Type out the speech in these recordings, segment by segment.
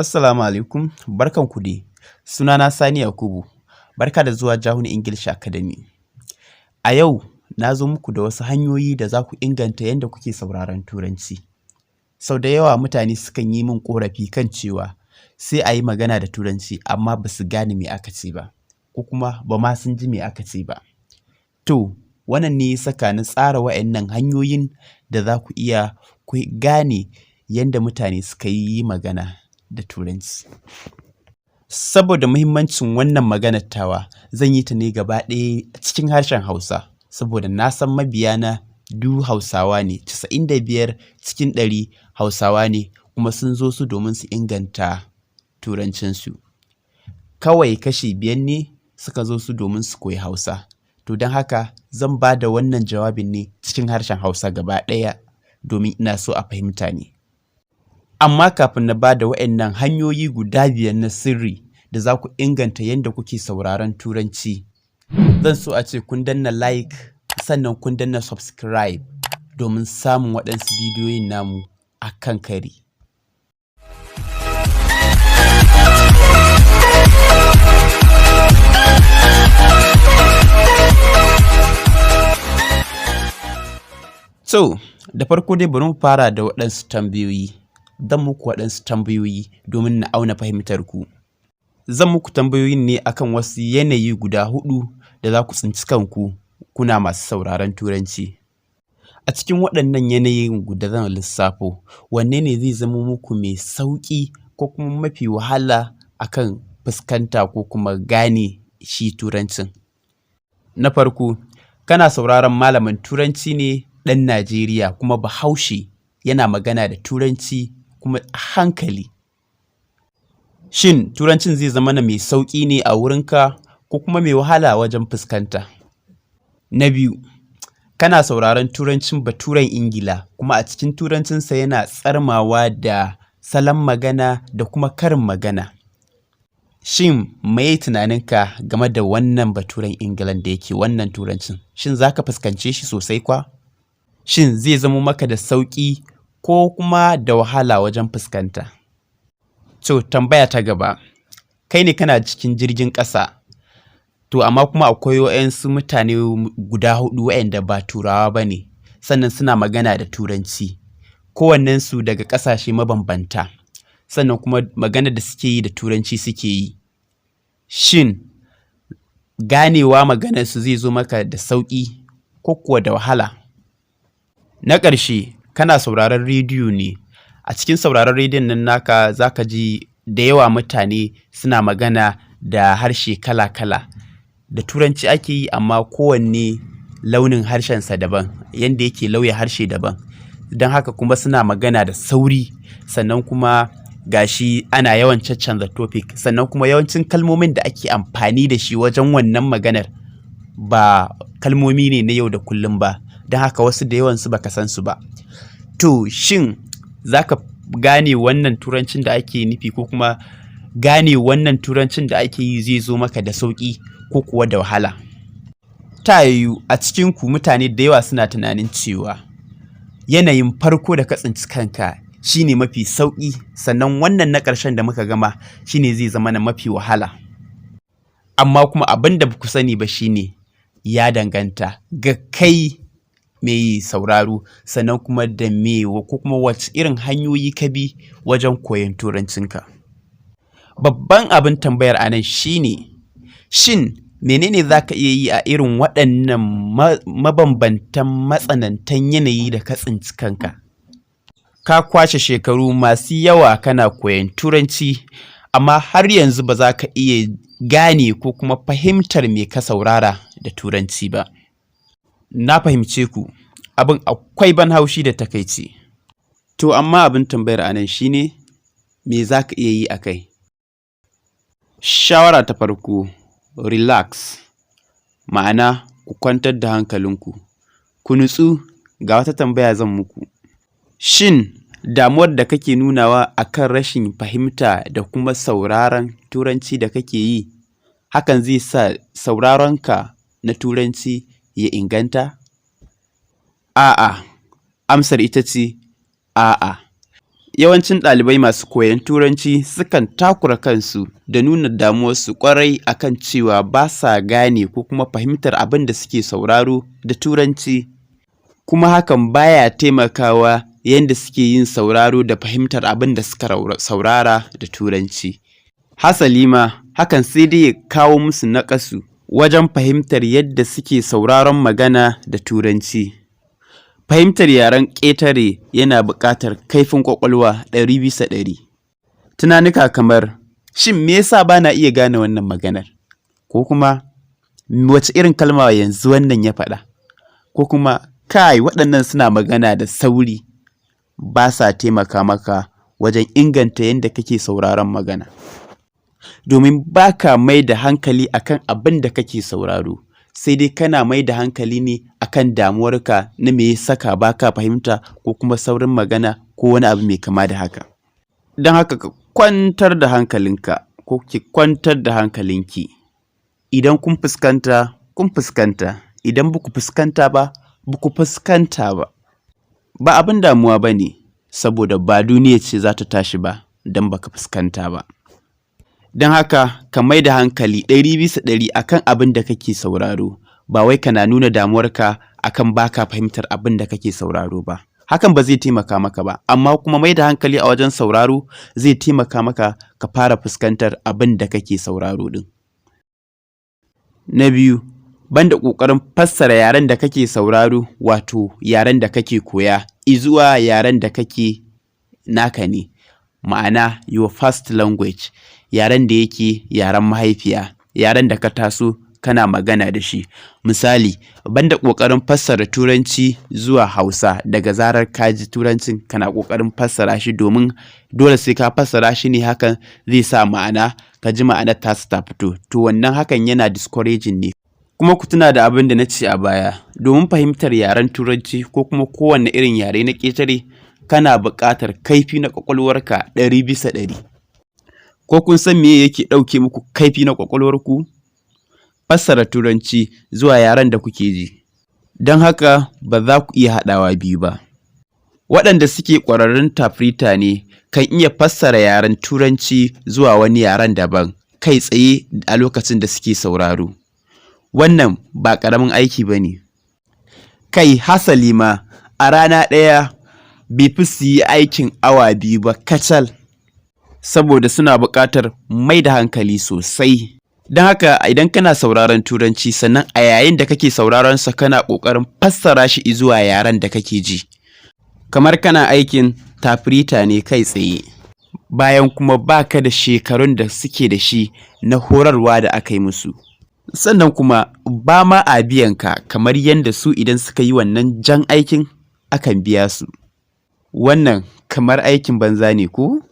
Assalamu alaikum, barkanku dai. Sunana Sani Yakubu. Barka da zuwa Jahun English Academy. A yau na zo muku da wasu hanyoyi da za ku inganta yadda kuke sauraron Turanci. Sau da yawa mutane sukan yi min ƙorafi kan cewa sai a yi magana da Turanci amma ba su gane me aka ce ba, ko kuma ba ma sun ji me aka ce ba. To, wannan ne ya saka na tsara wa'annan hanyoyin da za ku iya ku gane yadda mutane suka yi magana da Turanci. Saboda muhimmancin wannan maganar tawa, zan yi ta ne gaba ɗaya cikin harshen Hausa, saboda na san mabiyana duk Hausawa ne, 95 cikin 100 Hausawa ne, kuma sun zo su domin su inganta Turancinsu. Kawai kashi 5 ne suka zo su domin su koyi Hausa. To don haka zan ba da wannan jawabin ne cikin harshen Hausa gaba ɗaya domin ina so a fahimta ne. Amma kafin na ba da waɗannan hanyoyi guda 5 na sirri da za ku inganta yadda kuke sauraron Turanci, zan so a ce kun danna like sannan kun danna subscribe domin samun waɗansu bidiyoyin namu a kan kari. So, da farko dai bari mu fara da waɗansu tambayoyi. Zan muku waɗansu tambayoyi domin na auna fahimtar ku. Zan muku tambayoyin ne akan wasu yanayi guda 4 da za ku tsinci kanku kuna masu sauraron Turanci. A cikin waɗannan yanayin guda zan lissafo, wanne ne zai zama muku mai sauƙi ko kuma mafi wahala akan fuskanta ko kuma gane shi Turancin? Na farko, kana sauraron malamin Turanci ne ɗan Najeriya kuma Bahaushe, yana magana da Turanci kuma a hankali. Shin Turancin zai zama mai sauƙi ne a wurinka ko kuma mai wahala wajen fuskanta? Na biyu, kana sauraron Turancin Baturen Ingila kuma a cikin Turancinsa yana tsarmawa da salon magana da kuma karin magana. Shin meye tunaninka game da wannan Baturen Ingilan da yake wannan Turancin? Shin za ka fuskance shi sosai kwa? Shin zai zama maka da sauƙi ko kuma da wahala wajen fuskanta? To, tambaya ta gaba, kai ne kana cikin jirgin ƙasa, to amma kuma akwai waɗansu mutane guda 4 waɗanda ba Turawa ba ne, sannan suna magana da Turanci, kowannensu daga ƙasashe mabambanta, sannan kuma maganar da suke yi da Turanci suke yi. Shin ganewa maganarsu zai zo maka da sauƙi ko kuwa da wahala? Na ƙarshe, kana sauraron rediyo ne. A cikin sauraron rediyon nan naka za ka ji da yawa mutane suna magana da harshe kala-kala. Da Turanci ake yi amma kowanne launin harshensa daban, yanda yake lauya harshe daban. Don haka kuma suna magana da sauri, sannan kuma gashi ana yawan caccanza topic, sannan kuma yawancin kalmomin da ake amfani da shi wajen wannan maganar ba kalmomi ne na yau da kullum ba. Don haka wasu da yawansu baka san su ba. To, shin za ka gane wannan Turancin da ake nufi ko kuma gane wannan Turancin da ake yi zai zo maka da sauƙi ko kuwa da wahala? Ta yiwu a cikinku mutane da yawa suna tunanin cewa yanayin farko da ka tsinci kanka shine mafi sauƙi, sannan wannan na ƙarshen da muka gama shine zai zama na mafi wahala. Amma kuma abin da ba ku sani ba shine ya danganta ga kai mai sauraro, sannan kuma da ko kuma wace irin hanyoyi ka bi wajen koyon Turancinka. Babban abin tambayar a nan shine, shin menene za ka iya yi a irin waɗannan mabambantan matsanantan yanayi da ka tsinci kanka? Ka kwashe shekaru masu yawa kana koyon Turanci, amma har yanzu ba za ka iya gane ko kuma fahimtar me ka saurara da Turanci ba. Na fahimce ku, abin akwai ban haushi da takaici. To, amma abin tambayar a nan shine, me za ka iya yi a kai? Shawara ta farko, relax, ma'ana ku kwantar da hankalinku, ku nutsu. Ga wata tambaya zan muku. Shin damuwar da kake nunawa akan rashin fahimta da kuma sauraron Turanci da kake yi, hakan zai sa sauraronka na Turanci ya inganta? A'a, amsar ita ce a'a. Yawancin ɗalibai masu koyon Turanci sukan takura kansu da nuna damuwarsu ƙwarai akan cewa ba sa gane ko kuma fahimtar abin da suke sauraro da Turanci, kuma hakan baya taimakawa yanda suke yin sauraro da fahimtar abin da suka saurara da Turanci. Hasali ma hakan sai dai ya kawo musu naƙasu wajen fahimtar yadda suke sauraron magana da Turanci. Fahimtar yaren ƙetare yana buƙatar kaifin ƙwaƙwalwa 100%. Tunanika kamar, shin me yasa ba na iya gane wannan maganar? Ko kuma, wace irin kalma yanzu wannan ya faɗa? Ko kuma, kai waɗannan suna magana da sauri, ba sa taimaka maka wajen inganta yadda kake sauraron magana. Domin ba ka mai da hankali akan abin da kake sauraro, sai dai kana mai da hankali ne akan damuwarka na me ya saka ba ka fahimta ko kuma saurin magana ko wani abu mai kama da haka. Don haka ka kwantar da hankalinka ko ki kwantar da hankalinki. Idan kun fuskanta, kun fuskanta. Idan ba ku fuskanta ba, ba ku fuskanta ba. Ba abin damuwa ba ne, saboda ba duniya ce za ta tashi ba don ba ka fuskanta ba. Don haka ka mai da hankali 100% akan abin da kake sauraro, ba wai kana nuna damuwarka akan ba ka fahimtar abin da kake sauraro ba. Hakan ba zai taimaka maka ba, amma kuma mai da hankali a wajen sauraro zai taimaka maka ka fara fuskantar abin da kake sauraro ɗin. Na biyu, banda ƙoƙarin fassara yaren da kake sauraro, wato yaren da kake koya, izuwa yaren da kake naka ne, ma'ana your first language, yaren da yake yaren mahaifiya, yaren da ka taso kana magana da shi. Misali, banda ƙoƙarin fassara Turanci zuwa Hausa, daga zarar ka ji Turancin kana ƙoƙarin fassara shi, domin dole sai ka fassara shi ne hakan zai sa ma'ana ka ji ma'anar tasu ta fito. To wannan hakan yana discouraging ne. Kuma ku tuna da abin da na ce a baya, domin fahimtar yaren Turanci ko kuma kowanne irin yare na ƙetare, kana buƙatar kaifi na ƙwaƙwalwarka 100%. Ko kun san me yake ɗauke muku kaifi na ƙwaƙwalwarku? Fassara Turanci zuwa yaren da kuke ji. Don haka ba za ku iya haɗawa biyu ba. Waɗanda suke ƙwararrun tafrita ne kan iya fassara yaren Turanci zuwa wani yaren daban kai tsaye a lokacin da suke sauraro. Wannan ba ƙaramin aiki ba ne. Kai hasali ma a rana ɗaya bai fi su yi aikin awa 2 ba kacal, saboda suna buƙatar mai da hankali sosai. Don haka idan kana sauraron Turanci, sannan a yayin da kake sauraron sa kana ƙoƙarin fassara shi zuwa yaren da kake ji, kamar kana aikin tafrita ne kai tsaye, bayan kuma baka da shekarun da suke da shi na horarwa da aka yi musu. Sannan kuma ba ma a biyan ka kamar yadda su idan suka yi wannan jan aikin akan biya su. Wannan kamar aikin banza ne ko?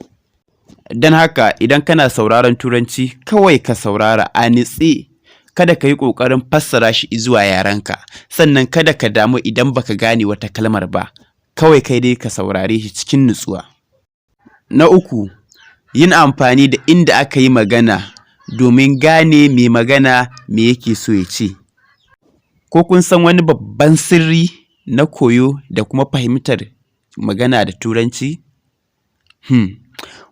Don haka idan kana sauraron Turanci, kawai ka saurara a nitse, kada ka yi ƙoƙarin fassara shi zuwa yarenka, sannan kada ka damu idan baka gane wata kalmar ba, kawai kai dai ka saurare shi cikin nutsuwa. Na uku, yin amfani da inda aka yi magana domin gane mai magana me yake so ya ce. Ko kun san wani babban sirri na koyo da kuma fahimtar magana da Turanci?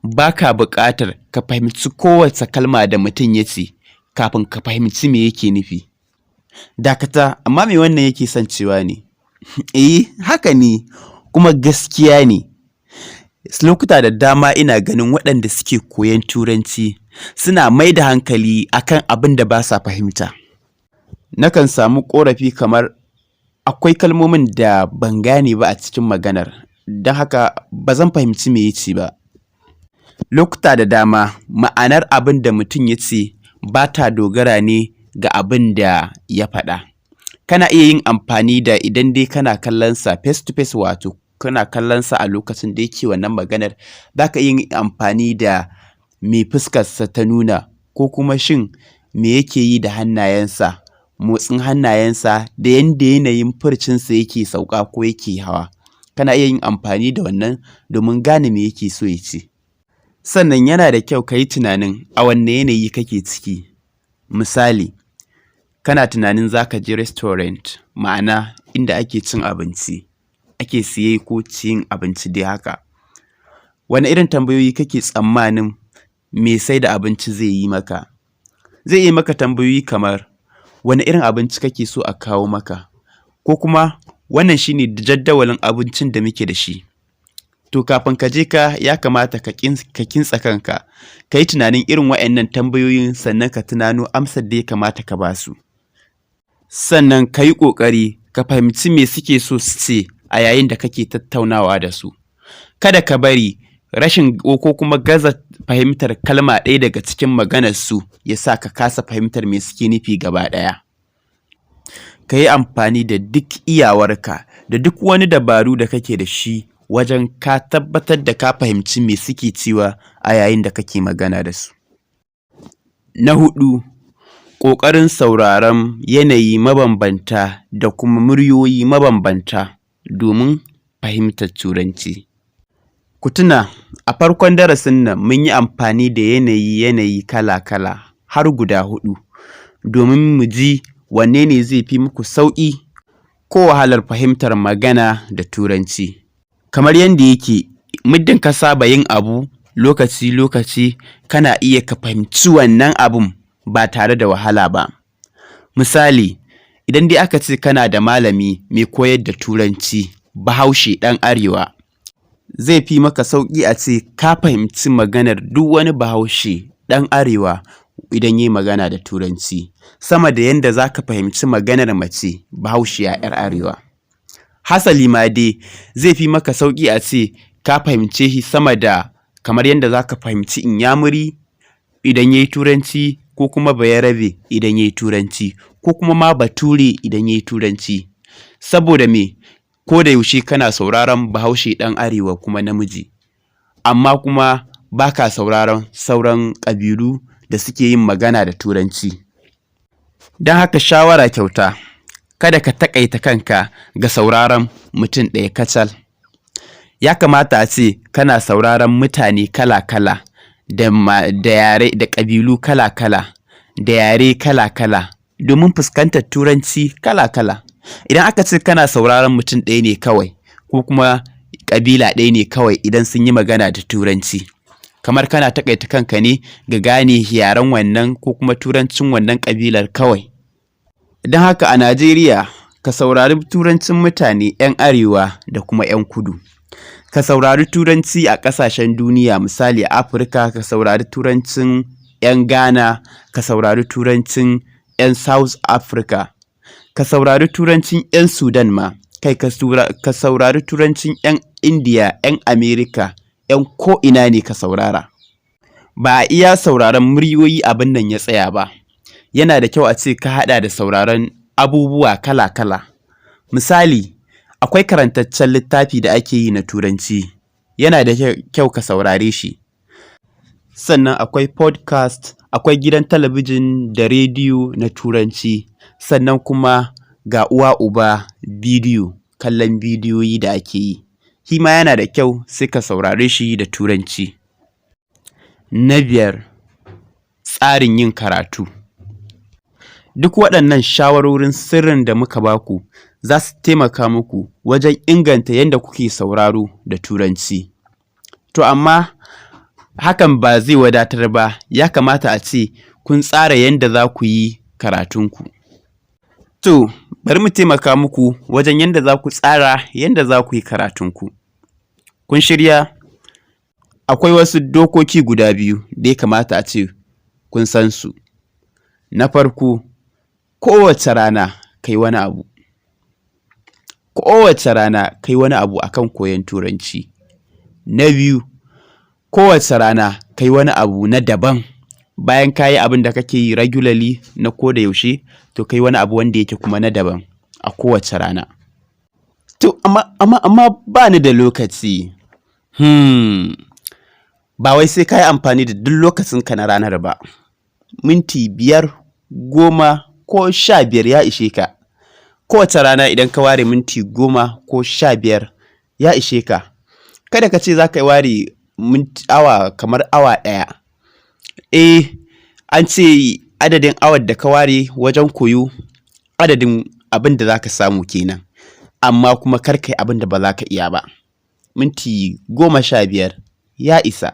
Ba ka buƙatar ka fahimci kowace kalma da mutum ya ce kafin ka fahimci me yake nufi. Dakata, amma me wannan yake son cewa ne? Haka ne, kuma gaskiya ne. Lokuta da dama ina ganin waɗanda suke koyon Turanci suna mai da hankali akan abin da ba sa fahimta. Nakan samu ƙorafi kamar akwai kalmomin da ban gane ba a cikin maganar, don haka ba zan fahimci me ya ce ba. Lokuta da dama ma'anar abin da mutum ya ce ba ta dogara ne ga abin da ya faɗa. Kana iya yin amfani da, idan dai kana kallonsa face to face, wato kana kallonsa a lokacin da yake wannan maganar, za ka iya yin amfani da me fuskarsa ta nuna, ko kuma shin me yake yi da hannayensa, motsin hannayensa da yanda yanayin furcinsa yake sauka ko yake hawa. Kana iya yin amfani da wannan domin gane me yake so ya ce. Sannan yana da kyau ka yi tunanin a wanne yanayi kake ciki. Misali, kana tunanin za ka je restaurant, ma'ana inda ake cin abinci, ake siye ko cin abinci dai haka. Wane irin tambayoyi kake tsammanin mai saida abinci zai yi maka? Zai yi maka tambayoyi kamar, wane irin abinci kake so a kawo maka? Ko kuma wannan shi ne jadawalin abincin da muke da shi. To kafin ka je ya kamata ka kintsa kanka, ka yi tunanin irin waɗannan tambayoyin sannan ka tunano amsar da ya kamata ka ba su. Sannan ka yi ƙoƙari ka fahimci me suke so su ce a yayin da kake tattaunawa da su. Kada ka bari rashin ko kuma gaza fahimtar kalma ɗaya daga cikin maganarsu ya sa ka kasa fahimtar me suke nufi gaba ɗaya. Ka yi amfani da duk iyawarka da duk wani dabaru da kake da shi wajen ka tabbatar da ka fahimci me suke cewa a yayin da kake magana da su. Na 4, ƙoƙarin sauraron yanayi mabambanta da kuma muryoyi mabambanta domin fahimtar Turanci. Ku tuna, a farkon darasin nan mun yi amfani da yanayi kala-kala har guda 4 domin mu ji wanne ne zai fi muku sauƙi ko wahalar fahimtar magana da Turanci. Kamar yanda yake, muddin ka saba yin abu lokaci-lokaci, kana iya ka fahimci wannan abun ba tare da wahala ba. Misali, idan dai aka ce kana da malami mai koyar da Turanci, Bahaushe ɗan Arewa, zai fi maka sauƙi a ce ka fahimci maganar duk wani Bahaushe ɗan Arewa idan yayi magana da Turanci, sama da yanda za ka fahimci maganar mace Bahaushiya 'yar Arewa. Hasali ma dai zai fi maka sauƙi a ce ka fahimce shi sama da kamar yanda za ka fahimci Inyamuri idan yayi Turanci, ko kuma Bayarabe idan yayi Turanci, ko kuma ma Bature idan yayi Turanci. Saboda me? Ko da yaushe kana sauraron Bahaushe ɗan Arewa kuma namiji, amma kuma ba ka sauraron sauran ƙabilu da suke yin magana da Turanci. Don haka shawara kyauta, kada ka taƙaita kanka ga sauraron mutum ɗaya kacal. Ya kamata a ce kana sauraron mutane kala-kala da yare da ƙabilu kala-kala da yare kala-kala domin fuskantar Turanci kala-kala. Idan aka ce kana sauraron mutum ɗaya ne kawai, ko kuma ƙabila ɗaya ne kawai idan sun yi magana da Turanci, kamar kana taƙaita kanka ne ga gane yaren wannan ko kuma Turancin wannan ƙabilar kawai. Don haka a Najeriya, ka saurari Turancin mutane 'yan Arewa da kuma 'yan Kudu. Ka saurari Turanci a ƙasashen duniya, misali a Afirka ka saurari Turancin 'yan Ghana, ka saurari Turancin 'yan South Africa, ka saurari Turancin 'yan Sudan ma, kai ka saurari Turancin 'yan Indiya, 'yan Amerika, 'yan ko'ina ne ka saurara. Ba a iya sauraron muryoyi abin nan ya tsaya ba. Yana da kyau a ce ka haɗa da sauraron abubuwa kala-kala. Misali, akwai karantaccen littafi da ake yi na Turanci, yana da kyau ka saurare shi. Sannan akwai podcast, akwai gidan talabijin da rediyo na Turanci, sannan kuma ga uwa uba bidiyo, kallon bidiyoyi da ake yi. Shi ma yana da kyau sai ka saurare shi da Turanci. Na 5, tsarin yin karatu. Duk waɗannan shawarorin sirrin da muka baku za su taimaka muku wajen inganta yadda kuke sauraro da Turanci. To amma hakan ba zai wadatar ba, ya kamata a ce kun tsara yadda za ku yi karatunku. To, bari mu taimaka muku wajen yadda za ku tsara yadda za ku yi karatunku. Kun shirya? Akwai wasu dokoki guda 2 da ya kamata a ce kun san su. Na farko, kowace rana ka yi wani abu. Kowace rana ka yi wani abu akan koyon Turanci. Na 2, kowace rana ka yi wani abu na daban. Bayan ka yi abin da kake yi regularly na ko da yaushe, to ka yi wani abu wanda yake kuma na daban a kowace rana. To, amma ba ni da lokaci. Ba wai sai ka yi amfani da duk lokacinka na ranar ba. Minti 5, 10 ko 15 ya ishe ka. Kowace rana idan ka ware minti 10 ko 15 ya ishe ka. Kada ka ce za ka ware kamar awa 1. An ce adadin awar da ka ware wajen koyo, adadin abin da za ka samu kenan. Amma kuma kar ka yi abin da ba za ka iya ba. Minti 15 ya isa.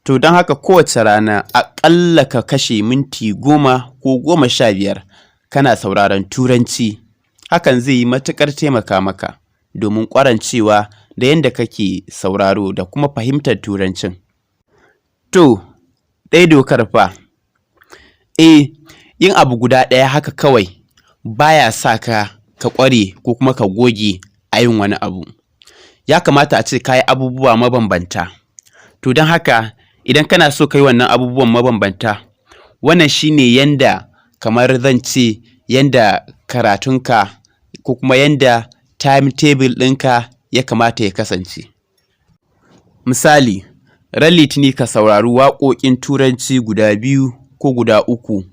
To don haka kowace rana aƙalla ka kashe minti 10 ko 15 kana sauraron Turanci. Hakan zai yi matuƙar taimaka maka domin ƙwarancewa da yanda kake sauraro da kuma fahimtar Turancin. To, ɗaya dokar fa, yin abu guda ɗaya haka kawai baya sa ka ƙware ko kuma ka goge a yin wani abu. Ya kamata a ce ka yi abubuwa mabambanta. To don haka idan kana so ka yi wannan abubuwan mabambanta, wannan shi ne yanda kamar zan ce yanda karatunka ko kuma yanda timetable ɗinka ya kamata ya kasance. Misali, ran Litini ka saurari waƙoƙin Turanci guda 2 ko guda 3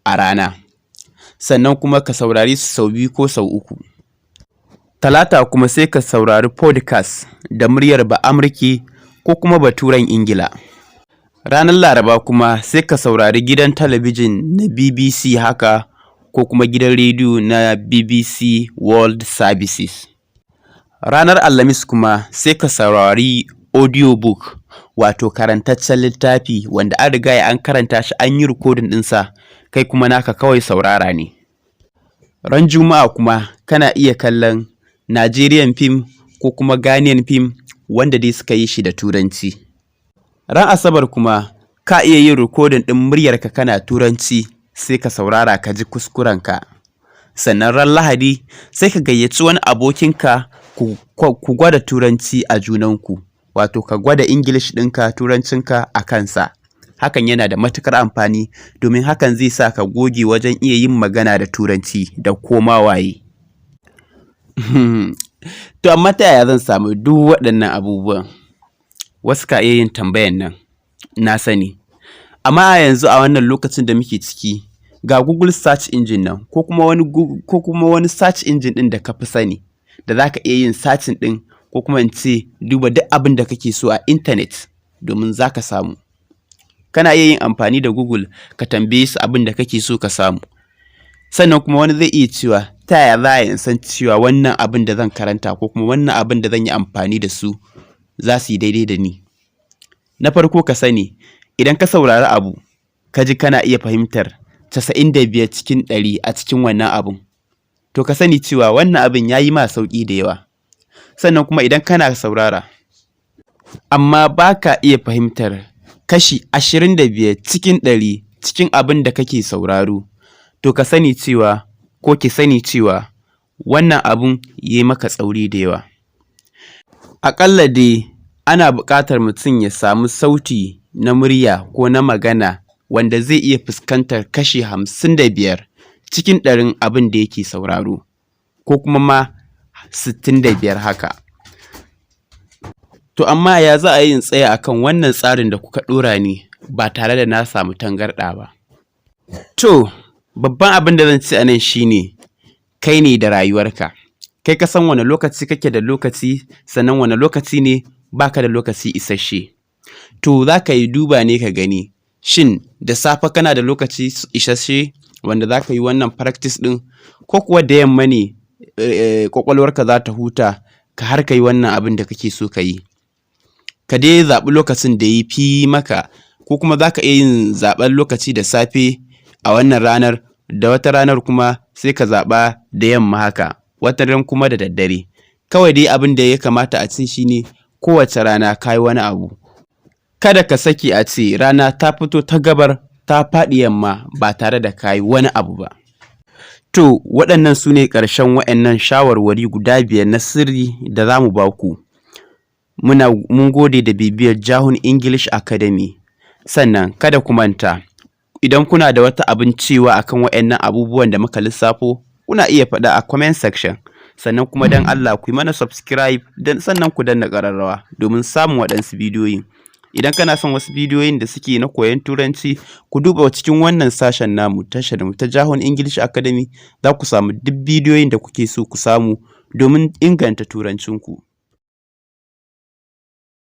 a rana, sannan kuma ka saurare su sau 2 ko sau 3. Talata kuma sai ka saurari podcast da muryar Ba'amurke ko kuma Baturen Ingila. Ranar Laraba kuma sai ka saurari gidan talabijin na BBC haka ko kuma gidan rediyo na BBC World Services. Ranar Alhamis kuma sai ka saurari audiobook, wato karantaccen littafi wanda an riga an karanta shi an yi recording ɗinsa, kai kuma naka kawai saurara ne. Ran Juma'a kuma kana iya kallon Nigerian film ko kuma Ghanaian film wanda dai suka yi shi da Turanci. Ran Asabar kuma ka iya yin recording ɗin muryarka kana Turanci sai ka saurara ka ji kuskurenka. Sannan ran Lahadi sai ka gayyaci wani abokinka ku gwada Turanci a junanku, wato ka gwada English ɗinka Turancinka a kansa. Hakan yana da matuƙar amfani domin hakan zai sa ka goge wajen iya yin magana da Turanci da koma waye. To amma ta yaya zan samu duk waɗannan abubuwan? Wasu ka iya yin tambayan nan, na sani. Amma a yanzu a wannan lokacin da muke ciki, ga Google search engine nan ko kuma wani search engine ɗin da ka fi sani, da za ka iya yin searching ɗin ko kuma in ce duba duk abin da kake so a intanet domin za ka samu. Kana iya yin amfani da Google ka tambaye su abin da kake so ka samu. Sannan kuma wani zai iya cewa ta yaya za a san cewa wannan abin da zan karanta ko kuma wannan abin da zan yi amfani da su za su yi daidai da ni. Na farko ka sani, idan ka saurari abu ka ji kana iya fahimtar 95 cikin 100 a cikin wannan abun, to ka sani cewa wannan abin ya yi ma sauƙi da yawa. Sannan kuma idan kana saurara amma ba ka iya fahimtar kashi 25 cikin 100 cikin abin da kake sauraro, to ka sani cewa ko ki sani cewa wannan abun ya yi maka tsauri da yawa. Aƙalla dai ana buƙatar mutum ya samu sauti na murya ko na magana wanda zai iya fuskantar kashi 55 cikin 100 abin da yake sauraro, ko kuma ma 65 haka. To amma ya za a yi in tsaya akan wannan tsarin da kuka ɗora ni ba tare da na samu tangarɗa ba? To, babban abin da zan ce a nan shine kai ne da rayuwarka. Kai ka san wane lokaci kake da lokaci, sannan wane lokaci ne baka da lokaci isasshe. To za ka yi duba ne ka gani, shin da safe kana da lokaci isasshe wanda za ka yi wannan practice ɗin, ko kuwa da yamma ne ƙwaƙwalwarka za ta huta ka har ka yi wannan abin da kake so ka yi. Ka dai zaɓi lokacin da ya fi maka, ko kuma za ka iya yin zaɓen lokaci da safe a wannan ranar, da wata ranar kuma sai ka zaɓa da yamma haka, wata ran kuma da daddare. Kawai dai abin da ya kamata a ce shine kowace rana ka yi wani abu. Kada ka saki a ce rana ta fito ta gabar ta faɗi yamma ba tare da ka yi wani abu ba. To waɗannan su ne ƙarshen waɗannan shawarwari guda 5 na sirri da za mu ba ku. Mun gode da bibiyar Jahun English Academy. Sannan kada ku manta, idan kuna da wata abin cewa akan waɗannan abubuwan da muka lissafo, kuna iya faɗa a comment section. Sannan kuma dan Allah ku yi mana subscribe, sannan ku danna ƙararrawa domin samun waɗansu bidiyoyin. Idan kana son wasu bidiyoyin da suke na koyon Turanci, ku duba cikin wannan sashen namu, tashar mu ta Jahun English Academy, za ku samu duk bidiyoyin da kuke so ku samu domin inganta Turancinku.